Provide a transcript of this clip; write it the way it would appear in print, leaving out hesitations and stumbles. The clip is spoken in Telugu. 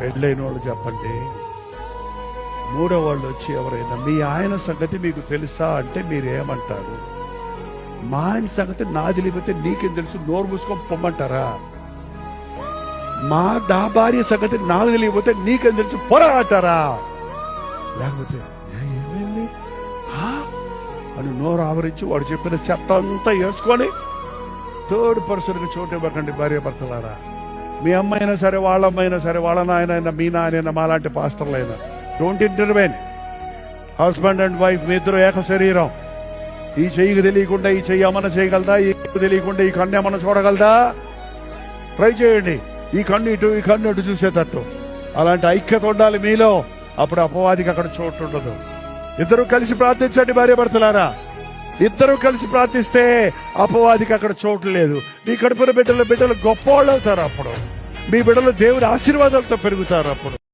పెళ్ళైన వాళ్ళు చెప్పండి. మూడో వాళ్ళు వచ్చి ఎవరైనా మీ ఆయన సంగతి మీకు తెలుసా అంటే మీరేమంటారు? మా ఆయన సంగతి నాది లేకపోతే నీకేం తెలుసు, నోరు మూసుకొని పొమ్మంటారా? నా భార్య సంగతి నాకు తెలియకపోతే నీకేం తెలుసు పొరా అంటారా? లేకపోతే ఏమైంది అని నోరు ఆవరించి వాడు చెప్పిన చెత్త అంతా వేసుకొని థర్డ్ పర్సన్కి చోటు ఇవ్వకండి భార్య భర్తలారా. మీ అమ్మైనా సరే, వాళ్ళ అమ్మైనా సరే, వాళ్ళ నాయనైనా, మీ నాయనైనా, మాలాంటి పాస్టర్లైనా, don't intervene. Husband and wife మీ ఇద్దరు ఏక శరీరం. ఈ చెయ్యికి తెలియకుండా ఈ చెయ్యి ఏమన్నా చేయగలదా? ఈ తెలియకుండా ఈ కన్ను ఏమన్నా చూడగలదా? ట్రై చేయండి. ఈ కన్ను ఇటు, ఈ కన్ను ఇటు చూసేటట్టు. అలాంటి ఐక్యత ఉండాలి మీలో. అప్పుడు అపవాదికి అక్కడ చోటు ఉండదు. ఇద్దరు కలిసి ప్రార్థించండి భార్య భర్తలారా. ఇద్దరు కలిసి ప్రార్థిస్తే అపవాదికి అక్కడ చోటు లేదు. నీ కడుపున బిడ్డలు గొప్ప వాళ్ళు అవుతారు. అప్పుడు మీ బిడ్డలు దేవుడి ఆశీర్వాదాలతో పెరుగుతారు. అప్పుడు